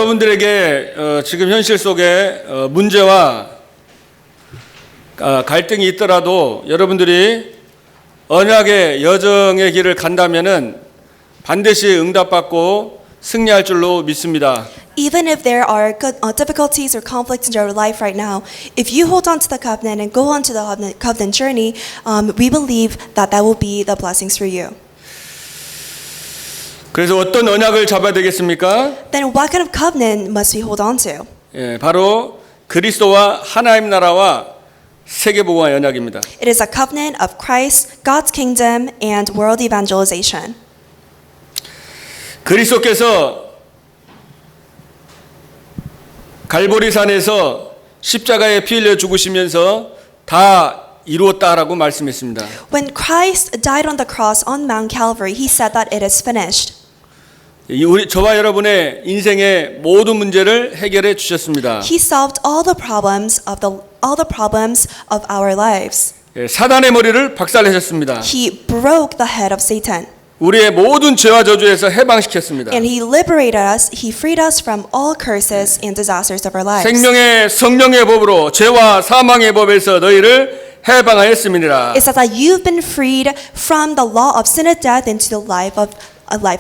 여러분들에게 지금 현실 속에 문제와 갈등이 있더라도 여러분들이 언약의 여정의 길을 간다면은 반드시 응답받고 승리할 줄로 믿습니다. Even if there are difficulties or conflicts in your life right now, if you hold on to the covenant and go on to the covenant journey, we believe that that will be the blessings for you. 그래서 어떤 언약을 잡아야 되겠습니까? Then what kind of covenant must we hold on to? 예, 바로 그리스도와 하나님 나라와 세계복음화 언약입니다. It is a covenant of Christ, God's kingdom, and world evangelization. 그리스도께서 갈보리산에서 십자가에 피 흘려 죽으시면서 다 이루었다라고 말씀했습니다. When Christ died on the cross on Mount Calvary, he said that it is finished. 저와 여러분의 인생의 모든 문제를 해결해 주셨습니다. He solved all the problems of our lives. 사단의 머리를 박살내셨습니다. He broke the head of Satan. 우리의 모든 죄와 저주에서 해방시켰습니다. And he liberated us, he freed us from all curses and disasters of our lives. 생명의 성령의 법으로 죄와 사망의 법에서 너희를 해방하였음이니라. It says that you've been freed from the law of sin and death into the life of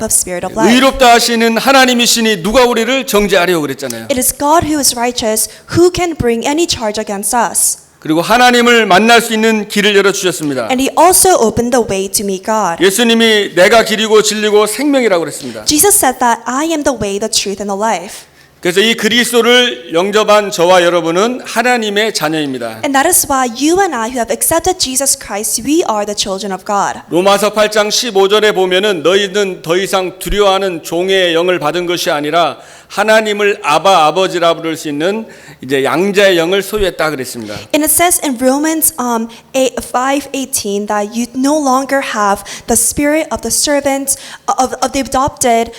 spirit of life. 의롭다 하시는 하나님이시니 누가 우리를 정죄하려고 그랬잖아요. It is God who is righteous who can bring any charge against us. 그리고 하나님을 만날 수 있는 길을 열어 주셨습니다. And he also opened the way to meet God. 예수님이 내가 길이고 진리고 생명이라고 그랬습니다. Jesus said that I am the way, the truth, and the life. 그래서 이 그리스도를 영접한 저와 여러분은 하나님의 자녀입니다. And that is why you and I who have accepted Jesus Christ, we are the children of God. 로마서 8장 15절에 보면은 너희는 더 이상 두려워하는 종의 영을 받은 것이 아니라 하나님을 아버지라 부를 수 있는 이제 양자의 영을 소유했다 그랬습니다. And it says in Romans 5:18 that you no longer have the spirit of the servants of the adopted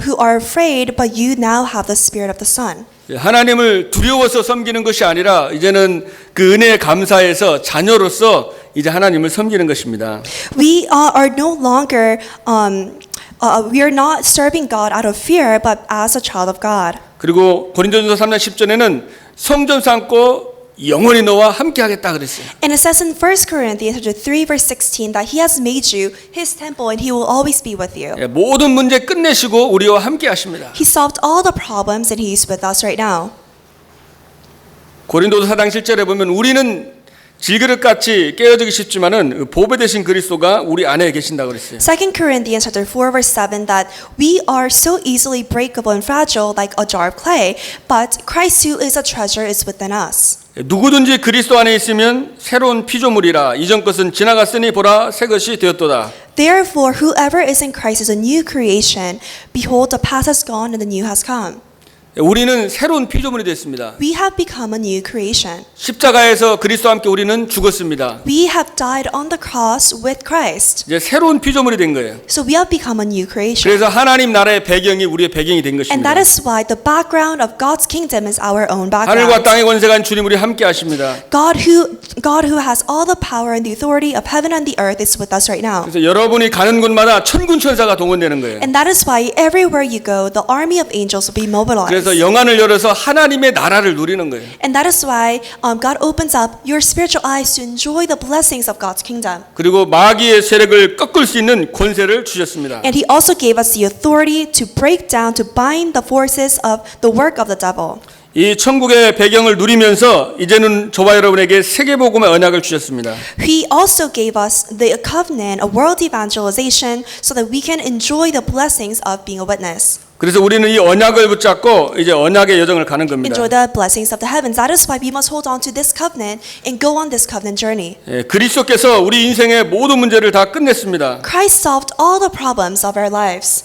who are afraid, but you now have the spirit of the son. 하나님을 두려워서 섬기는 것이 아니라 이제는 그 은혜에 감사해서 자녀로서 이제 하나님을 섬기는 것입니다. We are no longer we are not serving God out of fear, but as a child of God. 그리고 고린도전서 3장 10절에는 성전 삼고 영원히 너와 함께 하겠다 그랬어요. And it says in 1 Corinthians 3 verse 16 that he has made you his temple and he will always be with you. 모든 문제 끝내시고 우리와 함께 하십니다. He solved all the problems and he is with us right now. 고린도서 4장 7절에 보면 우리는 질그릇같이 깨어지기 쉽지만은 보배 되신 그리스도가 우리 안에 계신다고 그랬어요. 2 Corinthians 4 verse 7 that we are so easily breakable and fragile like a jar of clay, but Christ who is a treasure is within us. 누구든지 그리스도 안에 있으면 새로운 피조물이라 이전 것은 지나갔으니 보라 새 것이 되었도다. Therefore whoever is in Christ is a new creation. Behold, the past has gone and the new has come. 우리는 새로운 피조물이 됐습니다. We have become a new creation. 십자가에서 그리스도와 함께 우리는 죽었습니다. We have died on the cross with Christ. 이제 새로운 피조물이 된 거예요. So we have become a new creation. 그래서 하나님 나라의 배경이 우리의 배경이 된 And 것입니다. that is why the background of God's kingdom is our own 하늘과 background. 땅의 권세가 주님 우리 함께 하십니다. God who has all the power and the authority of heaven and the earth is with us right now. 그래서 여러분이 가는 곳마다 천군 천사가 동원되는 거예요. And that is why everywhere you go, the army of angels will be mobilized. 그래서 영안을 열어서 하나님의 나라를 누리는 거예요. And that is why God opens up your spiritual eyes to enjoy the blessings of God's kingdom. 그리고 마귀의 세력을 꺾을 수 있는 권세를 주셨습니다. And He also gave us the authority to break down, to bind the forces of the work of the devil. 이 천국의 배경을 누리면서 이제는 저와 여러분에게 세계복음의 언약을 주셨습니다. He also gave us the covenant of world evangelization so that we can enjoy the blessings of being a witness. 그래서 우리는 이 언약을 붙잡고 이제 언약의 여정을 가는 겁니다. Enjoy the blessings of the heavens. That is why we must hold on to this covenant and go on this covenant journey. 그리스도께서 우리 인생의 모든 문제를 다 끝냈습니다. Christ solved all the problems of our lives.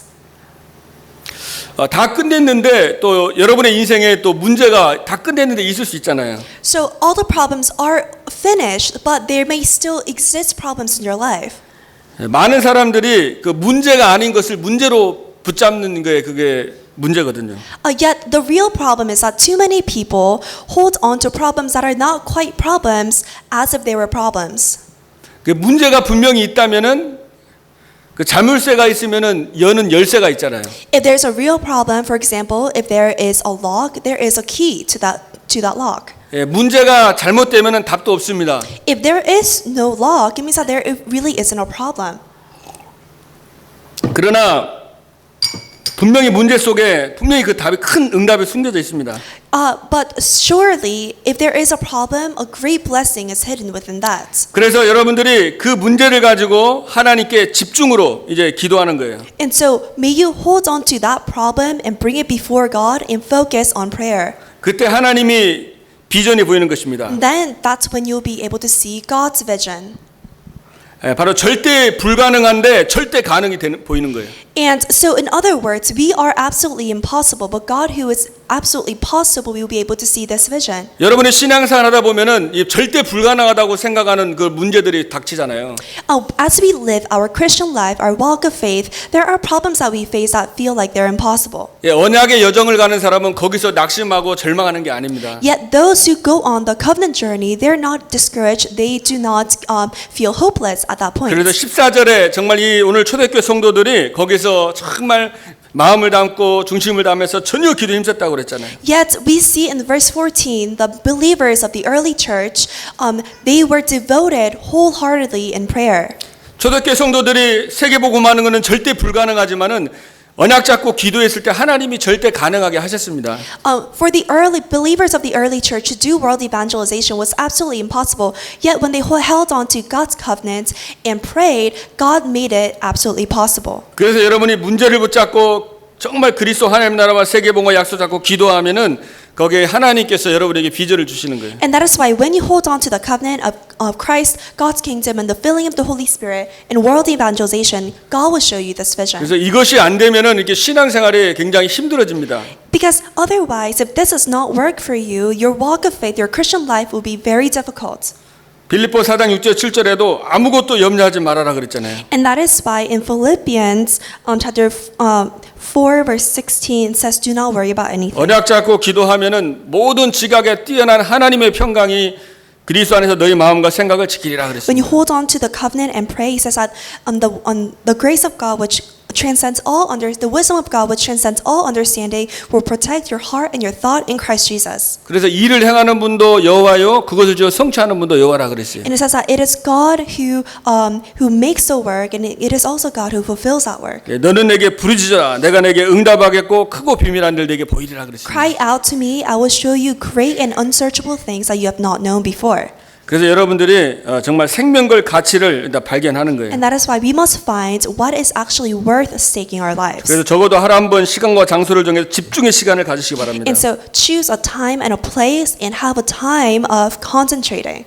다 끝냈는데 또 여러분의 인생에 또 문제가 다 끝냈는데 있을 수 있잖아요. So all the problems are finished, but there may still exist problems in your life. 많은 사람들이 그 문제가 아닌 것을 문제로 붙잡는 게 그게 문제거든요. Yet the real problem is that too many people hold on to problems that are not quite problems as if they were problems. 그 문제가 분명히 있다면은 그 자물쇠가 있으면은 여는 열쇠가 있잖아요. If there's a real problem, for example, if there is a lock, there is a key to that lock. 예, 문제가 잘못되면은 답도 없습니다. If there is no lock, it means that there really isn't a problem. 그러나 분명히 문제 속에 분명히 그 답이 큰 응답이 숨겨져 있습니다. But surely, if there is a problem, a great blessing is hidden within that. 그래서 여러분들이 그 문제를 가지고 하나님께 집중으로 이제 기도하는 거예요. And so, may you hold on to that problem and bring it before God and focus on prayer. 그때 하나님이 비전이 보이는 것입니다. And then that's when you'll be able to see God's vision. 예, 바로 절대 불가능한데 절대 가능이 보이는 거예요. And so, in other words, we are absolutely impossible, but God, who is absolutely possible, will be able to see this vision. 여러분이 신앙생활 하다 보면은 이 절대 불가능하다고 생각하는 그 문제들이 닥치잖아요. As we live our Christian life, our walk of faith, there are problems that we face that feel like they're impossible. 예, 언약의 여정을 가는 사람은 거기서 낙심하고 절망하는 게 아닙니다. Yet those who go on the covenant journey, they're not discouraged. They do not feel hopeless at that point. 그래서 14절에 정말 이 오늘 초대교회 성도들이 거기서 정말 마음을 담고 중심을 담아서 전혀 기도에 힘썼다고 그랬잖아요. Yet we see in verse 14, the believers of the early church, they were devoted wholeheartedly in prayer. 초대교회 성도들이 세계복음하는 것은 절대 불가능하지만은 언약 잡고 기도했을 때 하나님이 절대 가능하게 하셨습니다. For the early believers of the early church to do world evangelization was absolutely impossible. Yet when they held on to God's covenant and prayed, God made it absolutely possible. 그래서 여러분이 문제를 붙잡고 정말 그리스도 하나님 나라와 세계복음과 약속 잡고 기도하면은 거기에 하나님께서 여러분에게 비전을 주시는 거예요. And that is why when you hold on to the covenant of Christ, God's kingdom, and the filling of the Holy Spirit in world evangelization, God will show you this vision. 그래서 이것이 안 되면은 이렇게 신앙생활이 굉장히 힘들어집니다. Because otherwise, if this does not work for you, your walk of faith, your Christian life will be very difficult. 빌립보 4장 6절 7절에도 아무것도 염려하지 말아라 그랬잖아요. And that is why in Philippians chapter 4 verse 16 says, "Do not worry about anything." 언약 잡고 기도하면은 모든 지각에 뛰어난 하나님의 평강이 그리스도 안에서 너희 마음과 생각을 지키리라 When 그랬습니다. you hold on to the covenant and pray, he says that the grace of God which transcends the wisdom of God which transcends all understanding will protect your heart and your thought in Christ Jesus. 그래서 일을 행하는 분도 여호와요, 그것을 지어 성취하는 분도 여호와라 그랬어요. And it says that it is God who makes the work, and it is also God who fulfills that work. 예, 너는 내게 부르짖어라, 내가 내게 응답하겠고 크고 비밀한 일 내게 보이리라 그랬습니다. Cry out to me, I will show you great and unsearchable things that you have not known before. 그래서 여러분들이 정말 생명걸 가치를 일단 발견하는 거예요. And that is why we must find what is actually worth staking our lives. 그래서 적어도 하루 한 번 시간과 장소를 정해서 집중의 시간을 가지시기 바랍니다. And so choose a time and a place and have a time of concentrating.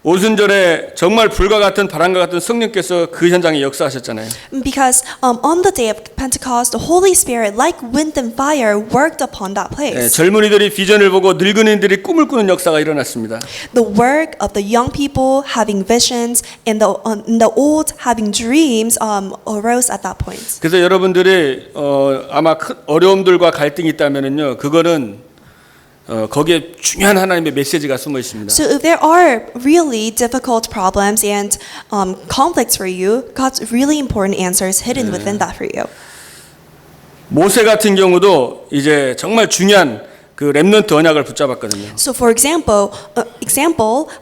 오순절에 정말 불과 같은 바람과 같은 성령께서 그 현장에 역사하셨잖아요. Because on the day of Pentecost, the Holy Spirit, like wind and fire, worked upon that 예, place. 젊은이들이 비전을 보고 늙은이들이 꿈을 꾸는 역사가 일어났습니다. The work of the young people having visions and the old having dreams arose at that point. 그래서 여러분들이 아마 큰 어려움들과 갈등이 있다면은요, 그거는 거기에 중요한 하나님의 메시지가 숨어 있습니다. So if there are really difficult problems and conflicts for you, God's really important answers hidden within that for you. 모세 같은 경우도 이제 정말 중요한 그 렘넌트 언약을 붙잡았거든요. So for example,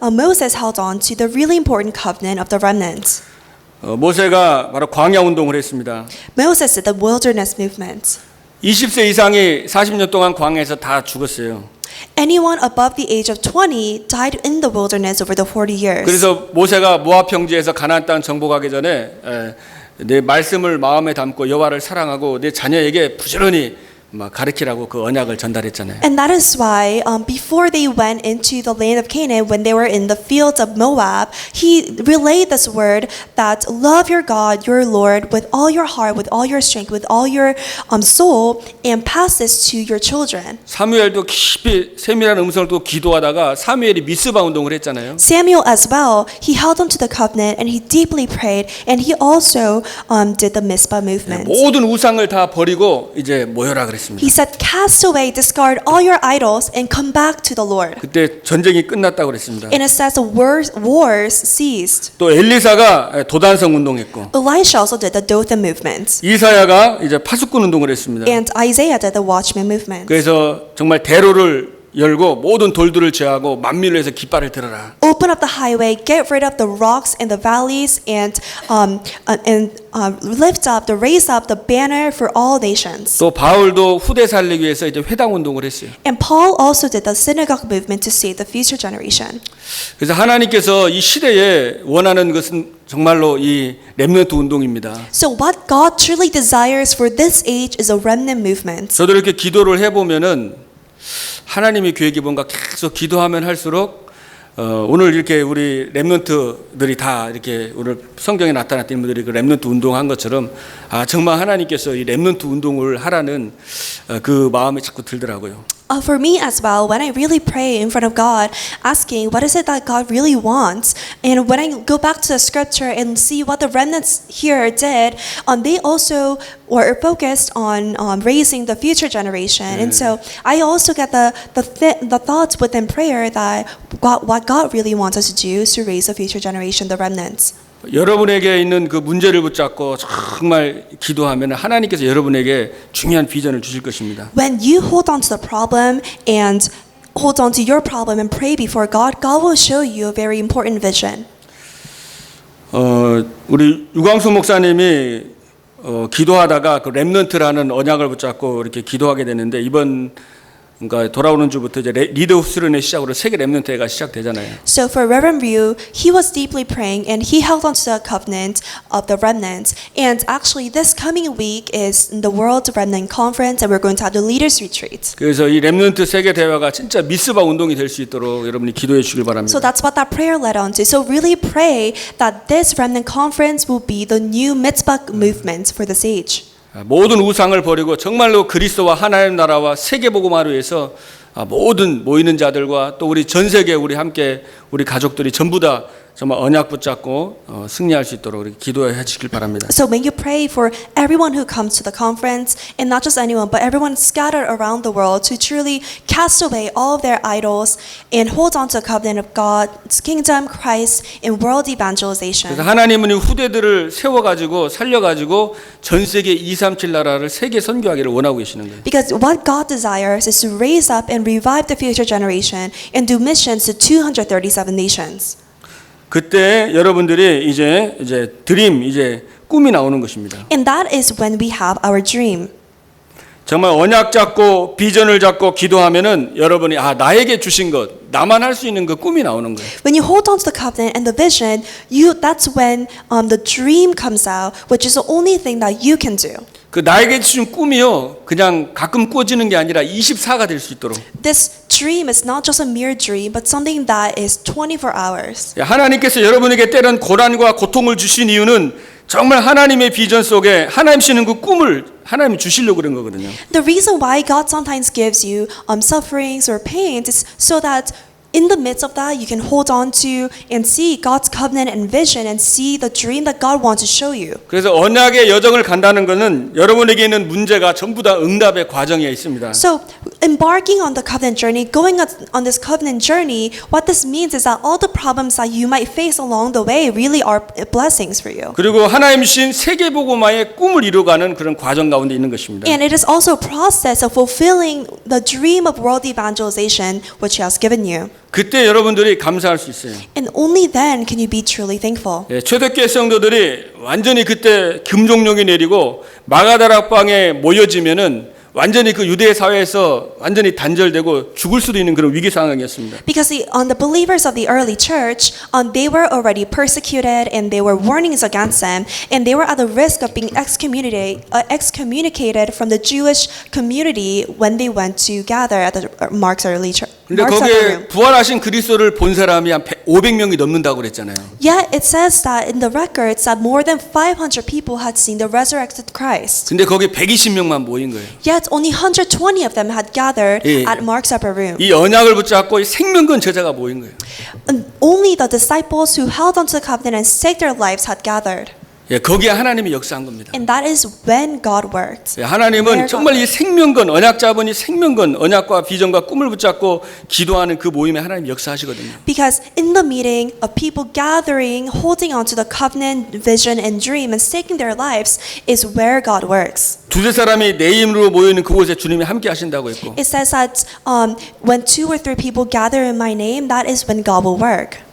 Moses held on to the really important covenant of the remnant. 모세가 바로 광야 운동을 했습니다. Moses did the wilderness movement. 20세 이상이 40년 동안 광야에서 다 죽었어요. Anyone above the age of 20 died in the wilderness over the 40 years. 그래서 모세가 모압 평지에서 가나안 땅 정복하기 전에 내 말씀을 마음에 담고 여호와를 사랑하고 내 자녀에게 부지런히 막 가르치라고 그 언약을 전달했잖아요. And that is why before they went into the land of Canaan, when they were in the fields of Moab, he relayed this word that love your God, your Lord, with all your heart, with all your strength, with all your soul, and pass this to your children. 사무엘도 깊이 세밀한 음성을 또 기도하다가 사무엘이 미스바 운동을 했잖아요. Samuel as well, he held on to the covenant and he deeply prayed, and he also did the Mizpah movement. 모든 우상을 다 버리고 이제 모여라 그랬습니다. 그랬습니다. He said, cast away, discard all your idols, and come back to the Lord. 그때 전쟁이 끝났다고 그랬습니다. And it says the wars ceased. 또 엘리사가 도단성 운동했고 Elisha also did the Dothan movement. 이사야가 이제 파수꾼 운동을 했습니다. And Isaiah did the watchman movement. 그래서 정말 대로를 열고 모든 돌들을 제하고 만민을 해서 깃발을 들어라. Open up the highway, get rid of the rocks and the valleys, and raise up the banner for all nations. 또 바울도 후대 살리기 위해서 이제 회당 운동을 했어요. And Paul also did the synagogue movement to save the future generation. 그래서 하나님께서 이 시대에 원하는 것은 정말로 이 렘넌트 운동입니다. So what God truly desires for this age is a remnant movement. 저도 이렇게 기도를 해보면은 하나님의 계획이 뭔가 계속 기도하면 할수록 오늘 이렇게 우리 렘넌트들이 다 이렇게 오늘 성경에 나타났던 분들이 그 렘넌트 운동한 것처럼 아 정말 하나님께서 이 렘넌트 운동을 하라는 그 마음이 자꾸 들더라고요. For me as well, when I really pray in front of God, asking what is it that God really wants, and when I go back to the scripture and see what the remnants here did, they also were focused on raising the future generation, and so I also get the thoughts within prayer that what God really wants us to do is to raise the future generation, the remnants. 여러분에게 있는 그 문제를 붙잡고 정말 기도하면 하나님께서 여러분에게 중요한 비전을 주실 것입니다. When you hold on to the problem and hold on to your problem and pray before God, God will show you a very important vision. 우리 유광수 목사님이 기도하다가 그 렘넌트라는 언약을 붙잡고 이렇게 기도하게 되는데 이번 그러니까 돌아오는 주부터 이제 리더 수련의 시작으로 세계 렘넌트회가 시작되잖아요. So for Reverend Ryu, he was deeply praying and he held on to the covenant of the remnants. And actually, this coming week is the World Remnant Conference, and we're going to have the Leaders Retreat. 그래서 이 렘넌트 세계 대회가 진짜 미스바 운동이 될 수 있도록 여러분이 기도해 주시길 바랍니다. So that's what that prayer led on to. So really pray that this Remnant Conference will be the new mitzvah movement for this age. 모든 우상을 버리고 정말로 그리스도와 하나님 나라와 세계 복음화를 위해서 모든 모이는 자들과 또 우리 전 세계 우리 함께 우리 가족들이 전부 다 정말 언약 붙잡고 승리할 수 있도록 이렇게 기도해 주시길 바랍니다. So when you pray for everyone who comes to the conference, and not just anyone, but everyone scattered around the world to truly cast away all of their idols and hold on to the covenant of God's kingdom, Christ, and world evangelization. 그래서 하나님은 이 후대들을 세워가지고 살려가지고 전 세계 237 나라를 세계 선교하기를 원하고 계시는 거예요. Because what God desires is to raise up and revive the future generation and do missions to 237 nations. 그때 여러분들이 이제 드림 꿈이 나오는 것입니다. And that is when we have our dream. 정말 언약 잡고 비전을 잡고 기도하면은 여러분이 나에게 주신 것, 나만 할 수 있는 그 꿈이 나오는 거예요. When you hold on to the covenant and the vision, that's when the dream comes out, which is the only thing that you can do. 그 나에게 주신 꿈이요, 그냥 가끔 꾸어지는 게 아니라 24가 될 수 있도록. This dream is not just a mere dream, but something that is 24 hours. 하나님께서 여러분에게 때론 고난과 고통을 주신 이유는 정말 하나님의 비전 속에 하나님 주시는 그 꿈을 하나님이 주시려고 그런 거거든요. The reason why God sometimes gives you sufferings or pains is so that in the midst of that, you can hold on to and see God's covenant and vision and see the dream that God wants to show you. 그래서 언약의 여정을 간다는 것은 여러분에게 있는 문제가 전부 다 응답의 과정에 있습니다. So, embarking on the covenant journey, going on this covenant journey, what this means is that all the problems that you might face along the way really are blessings for you. 그리고 하나님 주신 세계 복음화의 꿈을 이루어가는 그런 과정 가운데 있는 것입니다. And it is also a process of fulfilling the dream of world evangelization which He has given you. 그때 여러분들이 감사할 수 있어요. And only then can you be truly thankful. 초대교회 성도들이 완전히 그때 금종령이 내리고 마가다락방에 모여지면은 완전히 그 유대 사회에서 완전히 단절되고 죽을 수도 있는 그런 위기 상황이었습니다. Because the believers of the early church, they were already persecuted and they were warnings against them, and they were at the risk of being excommunicated from the Jewish community when they went to gather at the Mark's early church. 근데 거기에 부활하신 그리스도를 본 사람이 한 500명이 넘는다고 그랬잖아요. Yet it says that in the records that more than 500 people had seen the resurrected Christ. 근데 거기 120명만 모인 거예요. Yet only 120 of them had gathered at Mark's upper room. 이 언약을 붙잡고 생명건 제자가 모인 거예요. And only the disciples who held onto the covenant and staked their lives had gathered. 예, 거기에 하나님이 역사한 겁니다. And that is when God worked. 예, 하나님은 정말 이 생명건, 언약자분이 생명건, 언약과 비전과 꿈을 붙잡고 기도하는 그 모임에 하나님 역사하시거든요. Because in the meeting of people gathering, holding on to the covenant, vision, and dream, and staking their lives is where God works. 두세 사람이 내 이름으로 모이는 그곳에 주님이 함께 하신다고 했고, It says that when 2 or 3 people gather in my name, that is when God will work.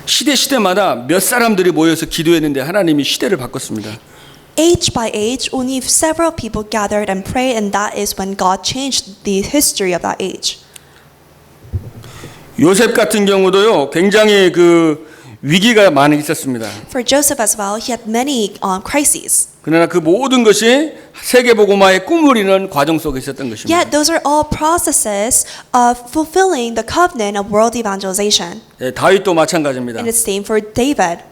시대마다 몇 사람들이 모여서 기도했는데 하나님이 시대를 바꿨습니다. Age by age, only several people gathered and prayed, and that is when God changed the history of that age. 요셉 같은 경우도요, 굉장히 그 위기가 많이 있었습니다. For Joseph as well, he had many crises. 그러나 그 모든 것이 세계복음화의 꿈을 이루는 과정 속에 있었던 것입니다. Yet those are all processes of fulfilling the covenant of world evangelization. 예, 다윗도 마찬가지입니다. And it's same for David.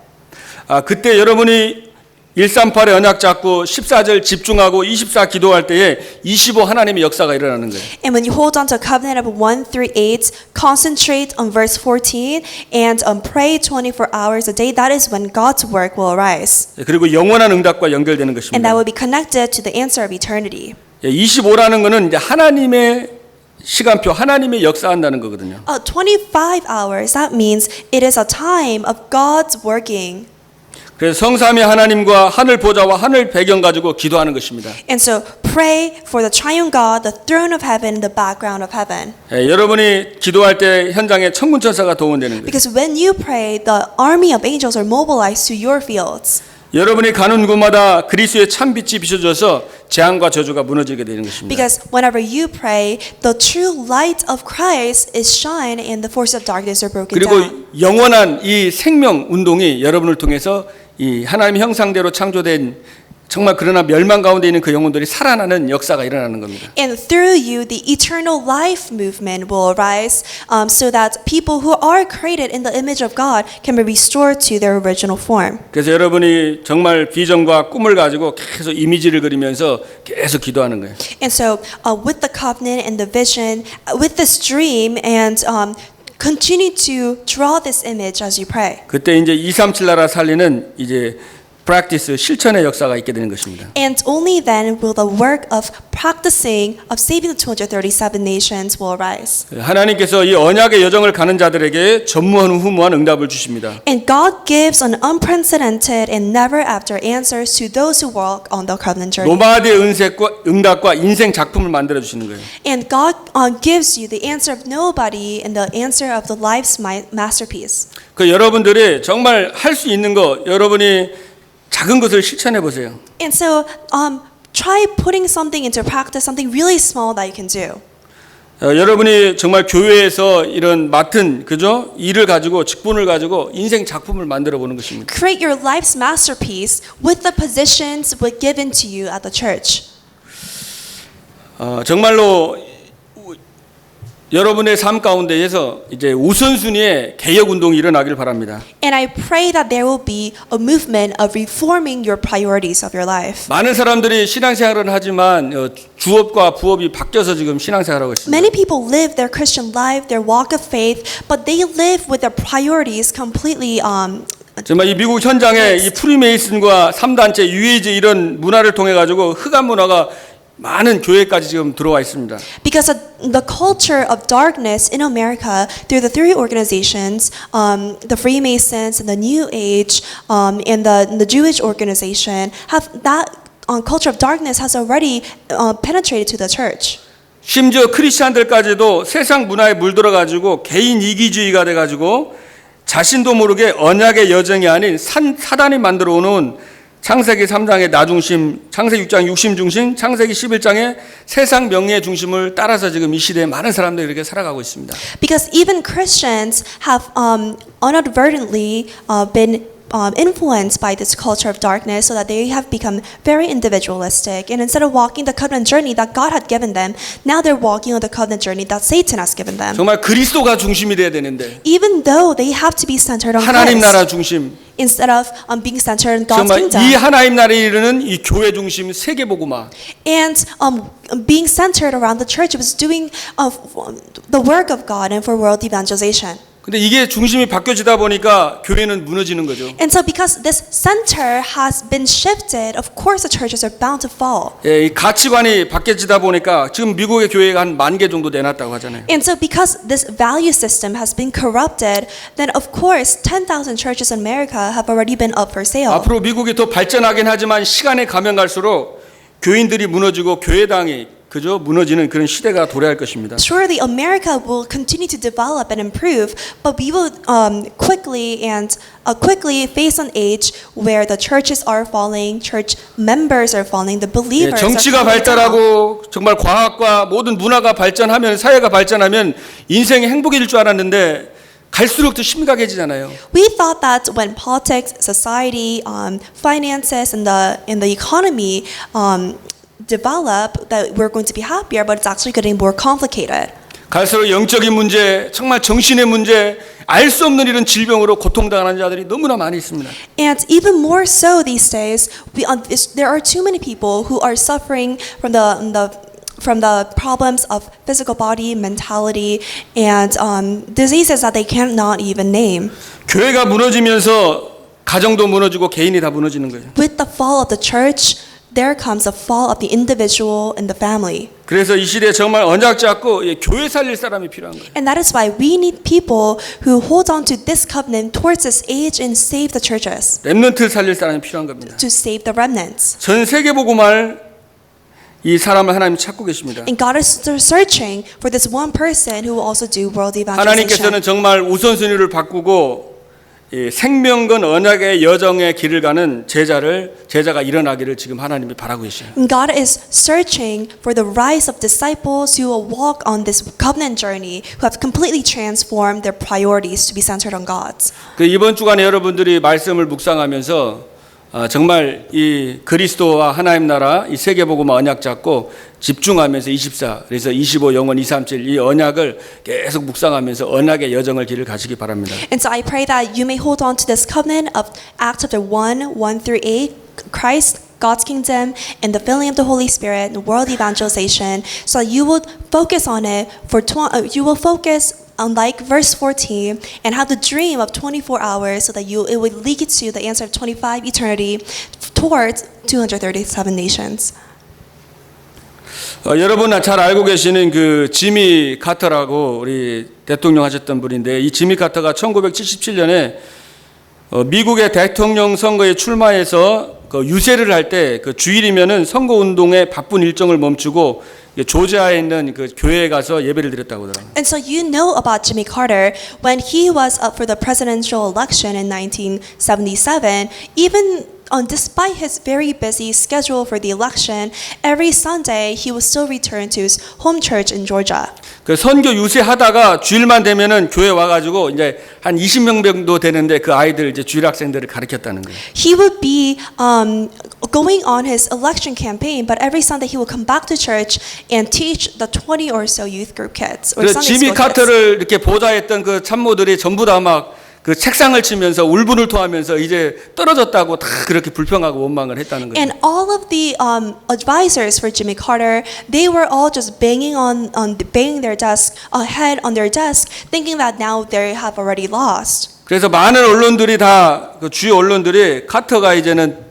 그때 여러분이 138의 언약 잡고 14절 집중하고 24 기도할 때에 25 하나님의 역사가 일어나는 거예요. And when you hold on to covenant of 1 through 8, concentrate on verse 14, and pray 24 hours a day, that is when God's work will arise. 그리고 영원한 응답과 연결되는 And 것입니다. that will be connected to the answer of eternity. 25라는 것은 이제 하나님의 시간표, 하나님의 역사한다는 거거든요. 25 hours, that means it is a time of God's working. 그래서 성삼위 하나님과 하늘 보좌와 하늘 배경 가지고 기도하는 것입니다. And so pray for the triune God, the throne of heaven, the background of heaven. 여러분이 기도할 때 현장에 천군 천사가 동원되는 거예요. Because when you pray, the army of angels are mobilized to your fields. 여러분이 가는 곳마다 그리스도의 참빛이 비춰져서 재앙과 저주가 무너지게 되는 것입니다. Because whenever you pray, the true light of Christ is shine and the force of darkness are broken 그리고 down. 영원한 이 생명 운동이 여러분을 통해서 이 하나님의 형상대로 창조된 정말 그러나 멸망 가운데 있는 그 영혼들이 살아나는 역사가 일어나는 겁니다. And through you, the eternal life movement will arise so that people who are created in the image of God can be restored to their original form. 그래서 여러분이 정말 비전과 꿈을 가지고 계속 이미지를 그리면서 계속 기도하는 거예요. And so with the covenant and the vision, with this dream and continue to draw this image as you pray. 그때 이제 237 나라 살리는 이제 practice 실천의 역사가 있게 되는 것입니다. And only then will the work of practicing of saving the 237 nations will arise. 하나님께서 이 언약의 여정을 가는 자들에게 전무후무한 응답을 주십니다. And God gives an unprecedented and never after answers to those who walk on the covenant journey. 노마드의 응답과 인생 작품을 만들어 주시는 거예요. And God gives you the answer of nobody and the answer of the life's masterpiece. 그 여러분들이 정말 할 수 있는 거 여러분이 작은 것을 실천해 보세요. And so try putting something into practice, something really small that you can do. 여러분이 정말 교회에서 이런 맡은 그죠? 일을 가지고 직분을 가지고 인생 작품을 만들어 보는 것입니다. Create your life's masterpiece with the positions given to you at the church. 정말로 여러분의 삶 가운데에서 이제 우선순위의 개혁 운동이 일어나길 바랍니다. And I pray that there will be a movement of reforming your priorities of your life. 많은 사람들이 신앙생활을 하지만 주업과 부업이 바뀌어서 지금 신앙생활하고 있습니다. Many people live their Christian life, their walk of faith, but they live with their priorities completely 정말 이 미국 현장에 이 프리메이슨과 3단체, 유에이지 이런 문화를 통해 가지고 흑암 문화가 많은 교회까지 지금 들어와 있습니다. Because of the culture of darkness in America through the three organizations, the Freemasons and the New Age, and the Jewish organization, have that culture of darkness has already penetrated to the church. 심지어 크리스천들까지도 세상 문화에 물들어 가지고 개인 이기주의가 돼 가지고 자신도 모르게 언약의 여정이 아닌 사단이 만들어 놓은 창세기 3장의 나 중심, 창세기 6장 육심 중심, 창세기 11장의 세상 명예의 중심을 따라서 지금 이 시대에 많은 사람들이 이렇게 살아가고 있습니다. Because even Christians have inadvertently been influenced by this culture of darkness so that they have become very individualistic. And instead of walking the covenant journey that God had given them, now they're walking on the covenant journey that Satan has given them. 정말 그리스도가 중심이 돼야 되는데 Even though they have to be centered on 하나님 나라 Christ, 중심, instead of being centered on God's 정말 이 kingdom. 하나님 나라에 이르는 이 교회 중심 세계복음화. And being centered around the church was doing the work of God and for world evangelization. 근데 이게 중심이 바뀌어지다 보니까 교회는 무너지는 거죠. And so because this center has been shifted, of course the churches are bound to fall. 예, 이 가치관이 바뀌어지다 보니까 지금 미국의 교회가 한 10,000개 정도 내놨다고 하잖아요. And so because this value system has been corrupted, then of course 10,000 churches in America have already been up for sale. 앞으로 미국이 더 발전하긴 하지만 시간이 가면 갈수록 교인들이 무너지고 교회당이 그저 무너지는 그런 시대가 도래할 것입니다. Surely America will continue to develop and improve, but we will quickly face an age where the churches are falling, church members are falling, the 예, believers 정치가 are falling down. 발달하고 정말 과학과 모든 문화가 발전하면 사회가 발전하면 인생의 행복일 줄 알았는데 갈수록 더 심각해지잖아요. We thought that when politics, society, finances, and the economy develop, that we're going to be happier, but it's actually getting more complicated. 갈수록 영적인 문제, 정말 정신의 문제, 알 수 없는 이런 질병으로 고통당하는 자들이 너무나 많이 있습니다. And even more so these days, there are too many people who are suffering from the problems of physical body, mentality, and diseases that they cannot even name. 교회가 무너지면서 가정도 무너지고 개인이 다 무너지는 거예요. With the fall of the church, there comes a fall of the individual and the family. 그래서 이 시대에 정말 언약 잡고 교회 살릴 사람이 필요한 거예요. And that is why we need people who hold on to this covenant towards this age and save the churches, 렘넌트 살릴 사람이 필요한 겁니다. to save the remnants. 전 세계 복음을 이 사람을 하나님이 찾고 계십니다. And God is searching for this one person who will also do world evangelization. 하나님께서는 정말 우선순위를 바꾸고 이 생명건 언약의 여정의 길을 가는 제자가 일어나기를 지금 하나님이 바라고 계셔요. And God is searching for the rise of disciples who will walk on this covenant journey, who have completely transformed their priorities to be centered on God's. 그 이번 주간에 여러분들이 말씀을 묵상하면서 정말 이 그리스도와 하나님 나라 이 세계복음 언약 잡고 집중하면서 24 그래서 25 영원 237 이 언약을 계속 묵상하면서 언약의 여정을 길을 가시기 바랍니다. And so I pray that you may hold on to this covenant of Acts chapter 1, 1 through 8, Christ, God's kingdom, and the filling of the Holy Spirit, and world evangelization, so that you will focus on it you will focus on like verse 14 and have the dream of 24 hours so that it would lead you to the answer of 25 eternity towards 237 nations. 여러분 잘 알고 계시는 그 지미 카터라고 우리 대통령 하셨던 분인데 이 지미 카터가 1977년에 미국의 대통령 선거에 출마해서 그 유세를 할 때 그 주일이면은 선거 운동의 바쁜 일정을 멈추고 조지아에 있는 그 교회에 가서 예배를 드렸다고 하더라고요. And so you know about Jimmy Carter when he was up for the presidential election in 1977, even despite his very busy schedule for the election, every Sunday he would still return to his home church in Georgia. 그 선교 유세하다가 주일만 되면은 교회 와가지고 이제 한 20명 정도 되는데 그 아이들 이제 주일 학생들을 가르쳤다는 거예요. He would be going on his election campaign, but every Sunday he would come back to church and teach the 20 or so youth group kids or 그 Sunday 지미 school kids. 카터를 이렇게 보좌했던 그 참모들이 전부 다 막 그 책상을 치면서 울분을 토하면서 이제 떨어졌다고 다 그렇게 불평하고 원망을 했다는 거예요. And all of the advisors for Jimmy Carter, they were all just banging their desk head on their desk, thinking that now they have already lost. 그래서 많은 언론들이 다 그 주요 언론들이 카터가 이제는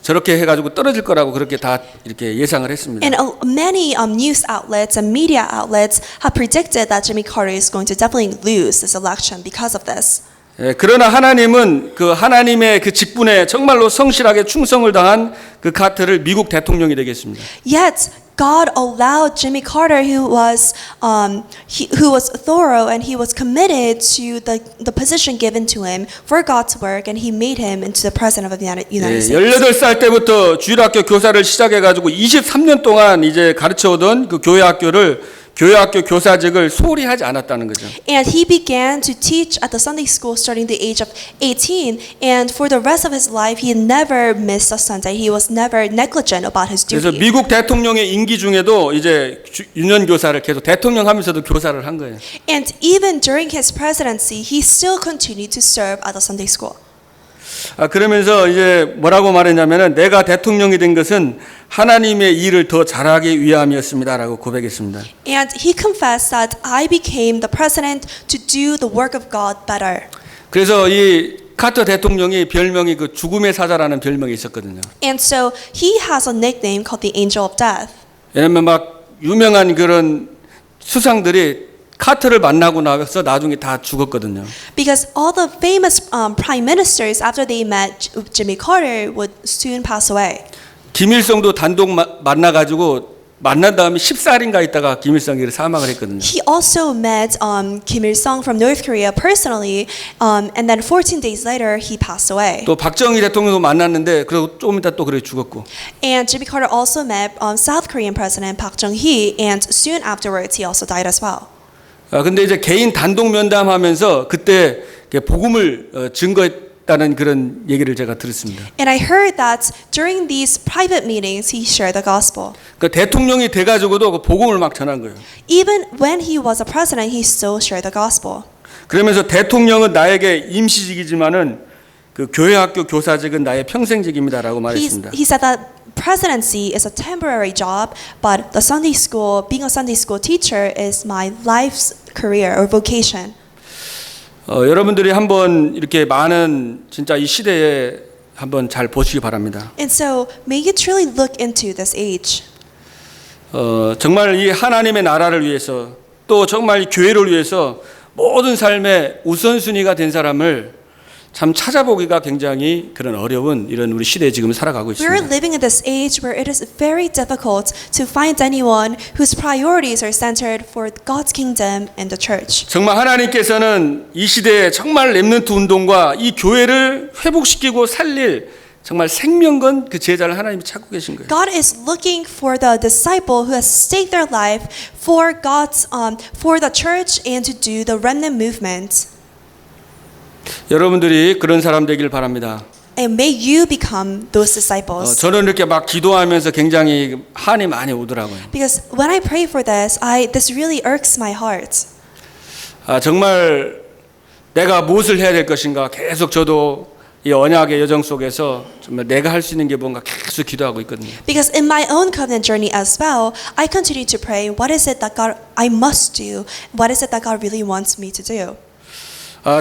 저렇게 해가지고 떨어질 거라고 그렇게 다 이렇게 예상을 했습니다. And many news outlets and media outlets have predicted that Jimmy Carter is going to definitely lose this election because of this. 예, 그러나 하나님은 그 하나님의 그 직분에 정말로 성실하게 충성을 다한 그 카터를 미국 대통령이 되겠습니다. Yet God allowed Jimmy Carter, who was thorough and he was committed to the position given to him for God's work, and He made him into the president of the United States. 18살 때부터 주일학교 교사를 시작해가지고 23년 동안 이제 가르쳐오던 그 교회학교 교사직을 소홀히 하지 않았다는 거죠. And he began to teach at the Sunday school starting the age of 18, and for the rest of his life he never missed a Sunday. He was never negligent about his 그래서 duty. 미국 대통령의 임기 중에도 이제 유년 교사를 계속 대통령 하면서도 교사를 한 거예요. And even during his presidency, he still continued to serve at the Sunday school. 그러면서 이제 뭐라고 말했냐면은 내가 대통령이 된 것은 하나님의 일을 더 잘하기 위함이었습니다라고 고백했습니다. And he confessed that I became the president to do the work of God better. 그래서 이 카터 대통령이 별명이 그 죽음의 사자라는 별명이 있었거든요. And so he has a nickname called the Angel of Death. 왜냐면 막 유명한 그런 수상들이 카터를 만나고 나서 나중에 다 죽었거든요. Because all the famous prime ministers, after they met Jimmy Carter, would soon pass away. 김일성도 단독 만나가지고 만난 다음에 14일인가 있다가 김일성이 사망을 했거든요. He also met Kim Il-sung from North Korea personally, and then 14 days later he passed away. 또 박정희 대통령도 만났는데 그리고 조금 있다 또 그래 죽었고. And Jimmy Carter also met South Korean President Park Chung-hee, and soon afterwards he also died as well. 근데 이제 개인 단독 면담하면서 그때 복음을 증거했다는 그런 얘기를 제가 들었습니다. And I heard that during these private meetings he shared the gospel. 그 대통령이 돼가지고도 그 복음을 막 전한 거예요. Even when he was a president, he still shared the gospel. 그러면서 대통령은 나에게 임시직이지만은 그 교회학교 교사직은 나의 평생직입니다라고 말했습니다. He said that presidency is a temporary job, but the Sunday school, being a Sunday school teacher, is my life's career or vocation. 여러분들이 한번 이렇게 많은 진짜 이 시대에 한번 잘 보시기 바랍니다. And so, may you truly look into this age. 정말 이 하나님의 나라를 위해서 또 정말 이 교회를 위해서 모든 삶의 우선순위가 된 사람을 참 찾아보기가 굉장히 그런 어려운 이런 우리 시대에 지금 살아가고 We're 있습니다. living in this age where it is very difficult to find anyone whose priorities are centered for God's kingdom and the church. 정말 하나님께서는 이 시대에 정말 렘넌트 운동과 이 교회를 회복시키고 살릴 정말 생명건 그 제자를 하나님이 찾고 계신 거예요. God is looking for the disciple who has staked their life for for the church and to do the remnant movement. 여러분들이 그런 사람 되길 바랍니다. And may you become those disciples. 저는 이렇게 막 기도하면서 굉장히 한이 많이 오더라고요. Because when I pray for this, this really irks my heart. 정말 내가 무엇을 해야 될 것인가 계속 저도 이 언약의 여정 속에서 정말 내가 할 수 있는 게 뭔가 계속 기도하고 있거든요. Because in my own covenant journey as well, I continue to pray, what is it that God I must do? What is it that God really wants me to do?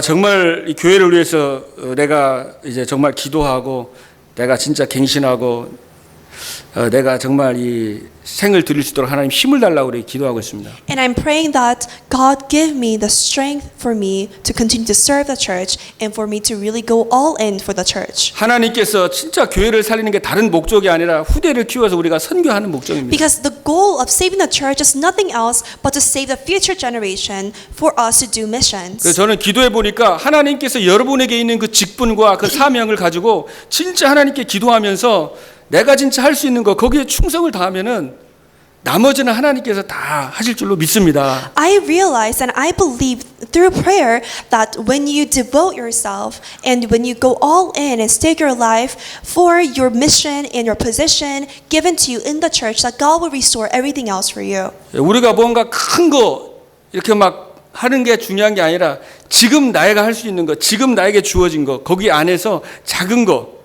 정말 이 교회를 위해서 내가 이제 정말 기도하고 내가 진짜 갱신하고 내가 정말 이 생을 드릴 수 있도록 하나님 힘을 달라고 우리 기도하고 있습니다. And I'm praying that God give me the strength for me to continue to serve the church and for me to really go all in for the church. 하나님께서 진짜 교회를 살리는 게 다른 목적이 아니라 후대를 키워서 우리가 선교하는 목적입니다. Because the goal of saving the church is nothing else but to save the future generation for us to do missions. 그래서 저는 기도해 보니까 하나님께서 여러분에게 있는 그 직분과 그 사명을 가지고 진짜 하나님께 기도하면서 내가 진짜 할 수 있는 거 거기에 충성을 다하면은 나머지는 하나님께서 다 하실 줄로 믿습니다. I realize and I believe through prayer that when you devote yourself and when you go all in and stake your life for your mission and your position given to you in the church, that God will restore everything else for you. 우리가 뭔가 큰 거 이렇게 막 하는 게 중요한 게 아니라 지금 내가 할 수 있는 거, 지금 나에게 주어진 거, 거기 안에서 작은 거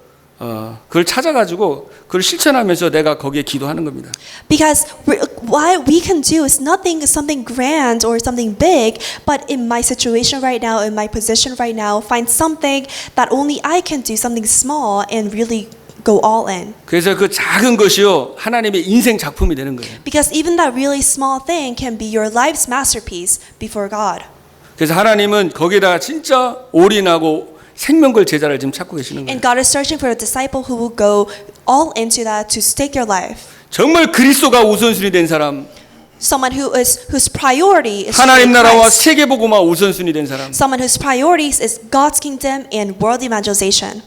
그걸 찾아가지고 그걸 실천하면서 내가 거기에 기도하는 겁니다. Because what we can do is nothing something grand or something big, but in my situation right now, in my position right now, find something that only I can do, something small, and really go all in. 그래서 그 작은 것이요 하나님의 인생 작품이 되는 거예요. Because even that really small thing can be your life's masterpiece before God. 그래서 하나님은 거기다 진짜 올인하고 생명걸 제자를 지금 찾고 계시는 거예요. And God is searching for a disciple who will go all into that to stake your life. 정말 그리스도가 우선순위 된 사람, Someone whose priority is 하나님 나라와 Christ. 세계 복음화 우선순위 된 사람. Someone whose priorities is God's kingdom and world evangelization.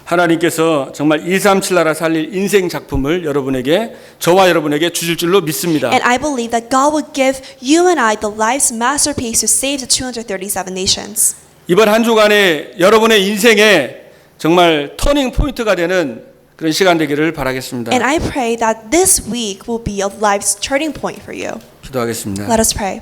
하나님께서 정말 237 나라 살릴 인생 작품을 여러분에게 저와 여러분에게 주실 줄로 믿습니다. And I believe that God will give you and I the life's masterpiece to save the 237 nations. 이번 한 주간에 여러분의 인생에 정말 터닝 포인트가 되는 그런 시간 되기를 바라겠습니다. And I pray that this week will be a life's turning point for you. 기도하겠습니다. Let us pray.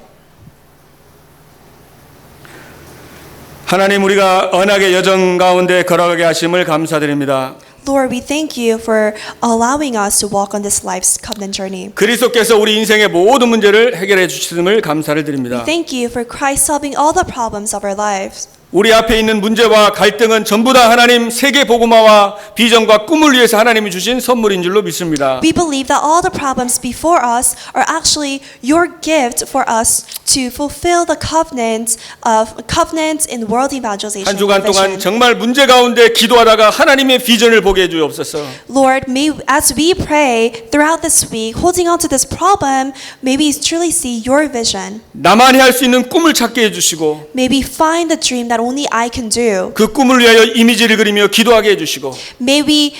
하나님, 우리가 언약의 여정 가운데 걸어가게 하심을 감사드립니다. Lord, we thank you for allowing us to walk on this life's covenant journey. 그리스도께서 우리 인생의 모든 문제를 해결해 주심을 감사를 드립니다. Thank you for Christ solving all the problems of our lives. 우리 앞에 있는 문제와 갈등은 전부 다 하나님 세계 복음화와 비전과 꿈을 위해서 하나님이 주신 선물인 줄로 믿습니다. We believe that all the problems before us are actually your gift for us to fulfill the covenant in world evangelization. 한 주간 동안 vision. 정말 문제 가운데 기도하다가 하나님의 비전을 보게 해 주옵소서. Lord, as we pray throughout this week, holding on to this problem, may we truly see your vision. 나만이 할 수 있는 꿈을 찾게 해 주시고 May we find the dream that only I can do. 그 꿈을 위하여 이미지를 그리며 기도하게 해 주시고 May we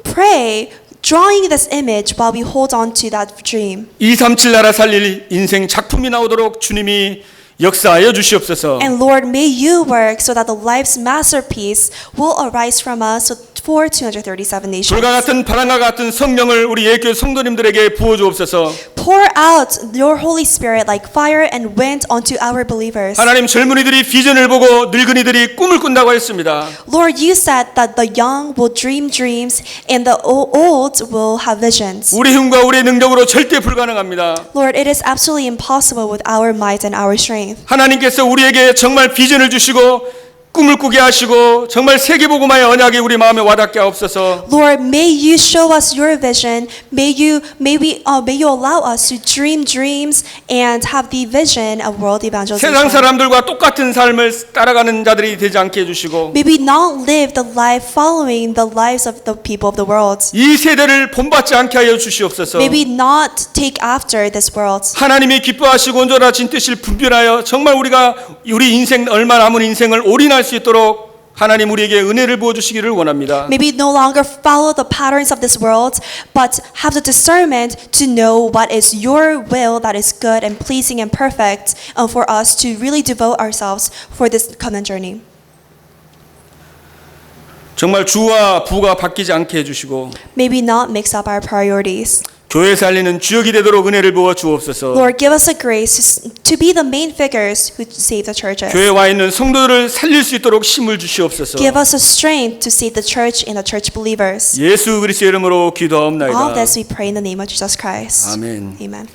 pray, drawing this image while we hold on to that dream. 237 나라 살릴 인생 작품이 나오도록 주님이 역사하여 주시옵소서. And Lord, may you work so that the life's masterpiece will arise from us for 237 nations. 불과 같은 바람과 같은 성령을 우리 예교회 성도님들에게 부어 주옵소서. Pour out your Holy Spirit like fire and wind onto our believers. 하나님, 젊은이들이 비전을 보고 늙은이들이 꿈을 꾼다고 했습니다. Lord, you said that the young will dream dreams and the old will have visions. 우리 힘과 우리의 능력으로 절대 불가능합니다. Lord, it is absolutely impossible with our might and our strength. 하나님께서 우리에게 정말 비전을 주시고 꿈을 꾸게 하시고 정말 세계복음화의 언약이 우리 마음에 와닿게 하옵소서. Lord, may you show us your vision. May you allow us to dream dreams and have the vision of world 세상 evangelization. 사람들과 똑같은 삶을 따라가는 자들이 되지 않게 해주시고 May we not live the life following the lives of the people of the world. 이 세대를 본받지 않게 하여 주시옵소서. May we not take after this world. 하나님이 기뻐하시고 온전하신 뜻을 분별하여 정말 우리가 우리 인생 얼마 남은 인생을 올인할 수 있도록 하나님 우리에게 은혜를 부어주시기를 원합니다. May we no longer follow the patterns of this world, but have the discernment to know what is your will that is good and pleasing and perfect for us to really devote ourselves for this covenant journey. 정말 주와 부가 바뀌지 않게 해주시고 May we not mix up our priorities. 교회 살리는 주역이 되도록 은혜를 부어 주옵소서. Lord, give us a grace to be the main figures who save the churches. 교회에 와 있는 성도들을 살릴 수 있도록 힘을 주시옵소서. Give us a strength to save the church and the church believers. 예수 그리스도의 이름으로 기도하옵나이다. All this we pray in the name of Jesus Christ. 아멘. Amen.